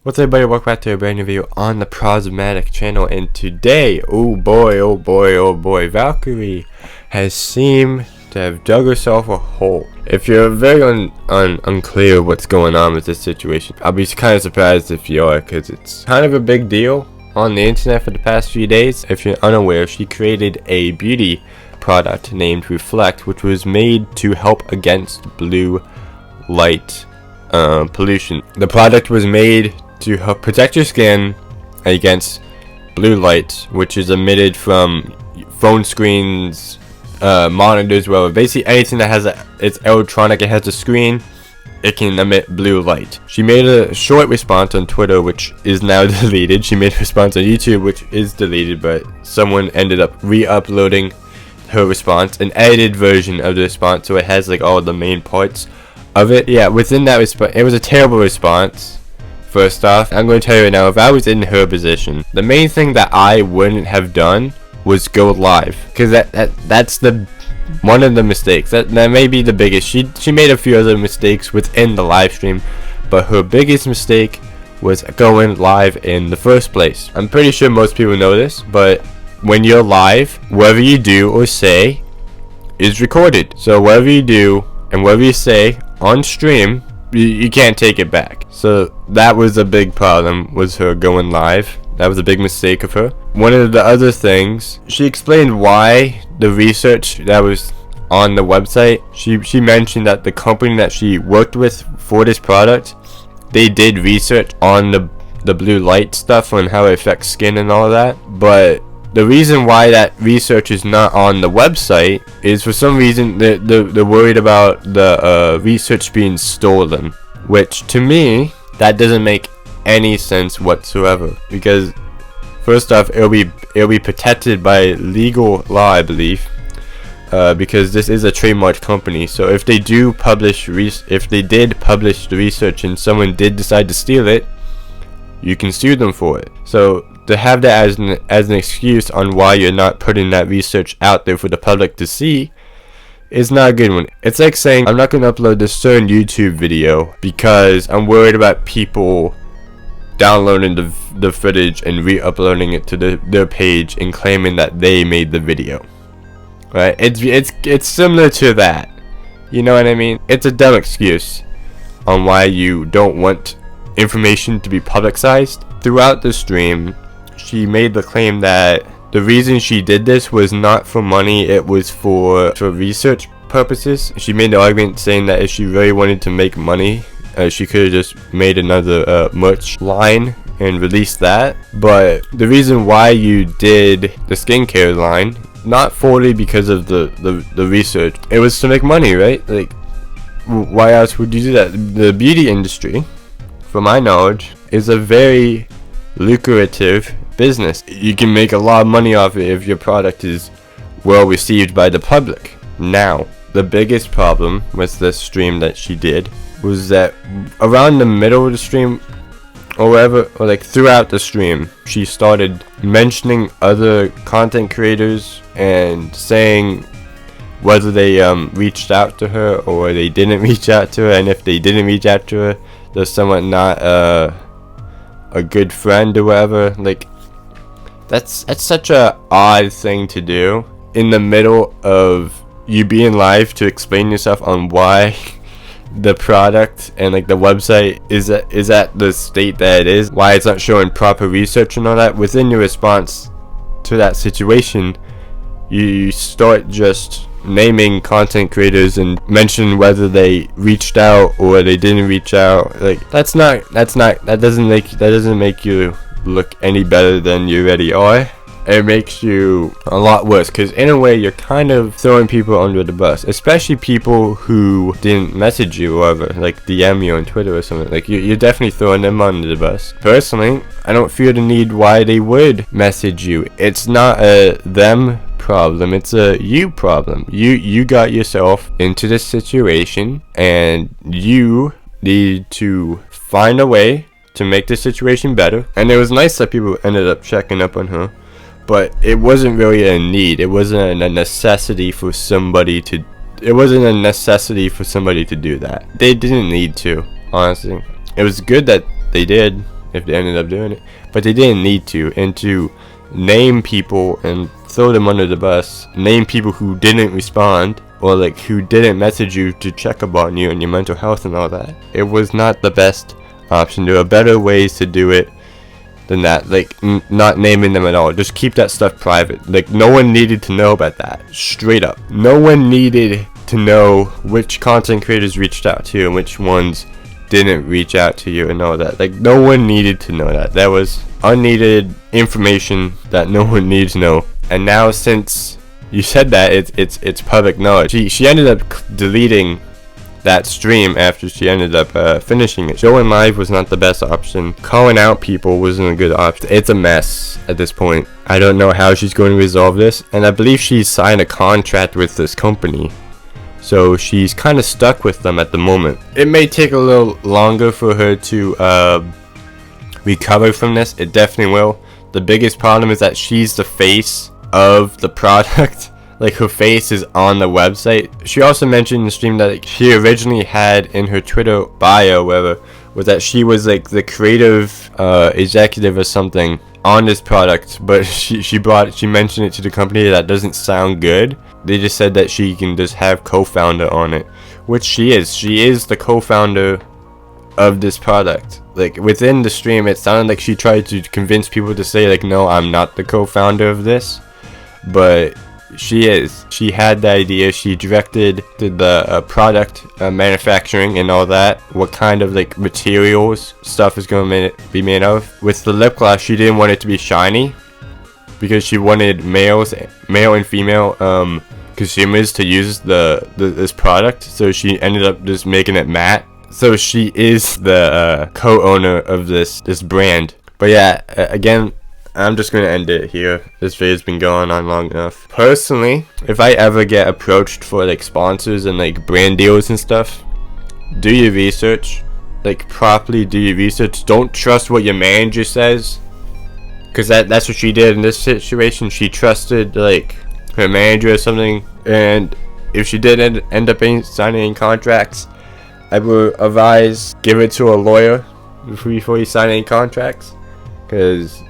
What's up, everybody? Welcome back to a brand new video on the Prosmatic channel, and today, oh boy, Valkyrae has seemed to have dug herself a hole. If you're very unclear what's going on with this situation, I'll be kind of surprised if you are, because it's kind of a big deal on the internet for the past few days. If you're unaware, she created a beauty product named Rflct, which was made to help against blue light pollution. The product was made to help protect your skin against blue light, which is emitted from phone screens, monitors, whatever. Basically anything that has it's electronic, it has a screen, it can emit blue light. She made a short response on Twitter, which is now deleted. She made a response on YouTube, which is deleted, but someone ended up re-uploading her response, an edited version of the response, so it has like all the main parts of it. Yeah, within that response, it was a terrible response. First off, I'm going to tell you right now, if I was in her position, the main thing that I wouldn't have done was go live, because that's the one of the mistakes. That may be the biggest. She made a few other mistakes within the live stream, but her biggest mistake was going live in the first place. I'm pretty sure most people know this, but when you're live, whatever you do or say is recorded. So whatever you do and whatever you say on stream, you can't take it back. So that was a big problem, was her going live. That was a big mistake of her. One of the other things, she explained why the research that was on the website, she mentioned that the company that she worked with for this product, they did research on the blue light stuff and how it affects skin and all of that. But the reason why that research is not on the website is for some reason they're worried about the research being stolen, which to me, that doesn't make any sense whatsoever, because first off, it'll be protected by legal law, I believe, because this is a trademark company. So if they did publish the research and someone did decide to steal it, you can sue them for it. So to have that as an excuse on why you're not putting that research out there for the public to see is not a good one. It's like saying, I'm not going to upload this certain YouTube video because I'm worried about people downloading the footage and re-uploading it to their page and claiming that they made the video. Right? It's similar to that. You know what I mean? It's a dumb excuse on why you don't want information to be publicized. Throughout the stream, she made the claim that the reason she did this was not for money, it was for research purposes. She made the argument saying that if she really wanted to make money, she could have just made another merch line and released that. But the reason why you did the skincare line, not fully because of the research, it was to make money, right? Like, why else would you do that? The beauty industry, from my knowledge, is a very lucrative business. You can make a lot of money off it if your product is well received by the public. Now, the biggest problem with this stream that she did was that around the middle of the stream, or wherever, or like throughout the stream, she started mentioning other content creators and saying whether they reached out to her or they didn't reach out to her, and if they didn't reach out to her, they're somewhat not a good friend or whatever. Like, that's such a odd thing to do in the middle of you being live to explain yourself on why the product and like the website is at the state that it is, why it's not showing proper research and all that. Within your response to that situation, you start just naming content creators and mention whether they reached out or they didn't reach out. Like, that doesn't make you look any better than you already are. It makes you a lot worse, because in a way you're kind of throwing people under the bus, especially people who didn't message you or whatever, like DM you on Twitter or something. Like, you're definitely throwing them under the bus. Personally, I don't feel the need why they would message you. It's not a them problem, it's a you problem. You got yourself into this situation, and you need to find a way to make the situation better. And it was nice that people ended up checking up on her, but it wasn't really a need. It wasn't a necessity for somebody to do that. They didn't need to, honestly. It was good that they did, if they ended up doing it, but they didn't need to. And to name people and throw them under the bus, name people who didn't respond or like who didn't message you to check up on you and your mental health and all that, it was not the best option. There are better ways to do it than that, like not naming them at all. Just keep that stuff private. Like, no one needed to know about that. Straight up, no one needed to know which content creators reached out to you and which ones didn't reach out to you and all that. Like, no one needed to know that. That was unneeded information that no one needs to know. And now, since you said that, it's public knowledge. She ended up deleting that stream after she ended up finishing it. Showing live was not the best option. Calling out people wasn't a good option. It's a mess at this point. I don't know how she's going to resolve this, and I believe she's signed a contract with this company, so she's kind of stuck with them at the moment. It may take a little longer for her to recover from this. It definitely will. The biggest problem is that she's the face of the product. Like, her face is on the website. She also mentioned in the stream that like, she originally had in her Twitter bio, whatever, was that she was like the creative executive or something on this product, but she mentioned it to the company. That doesn't sound good. They just said that she can just have co-founder on it, which she is. She is the co-founder of this product. Like, within the stream, it sounded like she tried to convince people to say like, no, I'm not the co-founder of this, but she is. She had the idea. She directed the product manufacturing and all that. What kind of like materials stuff is going to be made of. With the lip gloss, she didn't want it to be shiny because she wanted male and female consumers to use this product. So she ended up just making it matte. So she is the co-owner of this brand. But yeah, again, I'm just going to end it here. This video's been going on long enough. Personally, if I ever get approached for like sponsors and like brand deals and stuff, do your research. Like, properly do your research. Don't trust what your manager says, because that's what she did in this situation. She trusted like her manager or something, and if she did end up signing any contracts, I would advise give it to a lawyer before you sign any contracts, because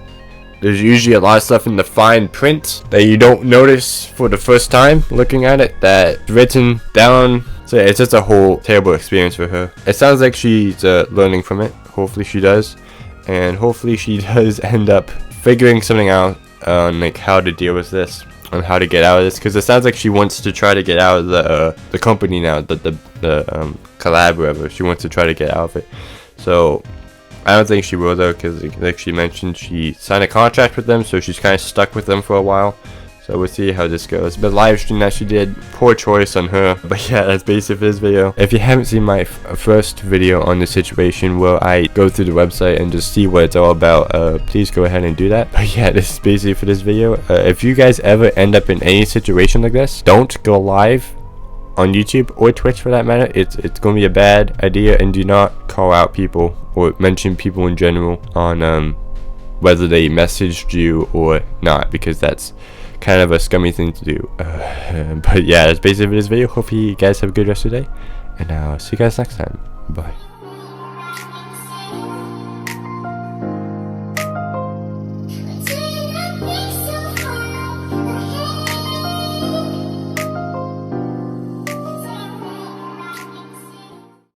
there's usually a lot of stuff in the fine print that you don't notice for the first time looking at it, that's written down. So yeah, it's just a whole terrible experience for her. It sounds like she's learning from it. Hopefully she does, and hopefully she does end up figuring something out on like how to deal with this, on how to get out of this, because it sounds like she wants to try to get out of the company now, the collab, whatever. She wants to try to get out of it. So I don't think she will though, because like she mentioned, she signed a contract with them, so she's kind of stuck with them for a while. So we'll see how this goes. But live stream that she did, poor choice on her. But yeah, that's basically for this video. If you haven't seen my first video on the situation where I go through the website and just see what it's all about, please go ahead and do that. But yeah, this is basically for this video. If you guys ever end up in any situation like this, don't go live on YouTube or Twitch for that matter. It's going to be a bad idea, and do not call out people or mention people in general on whether they messaged you or not, because that's kind of a scummy thing to do. But yeah, that's basically this video. Hope you guys have a good rest of the day, and I'll see you guys next time. Bye.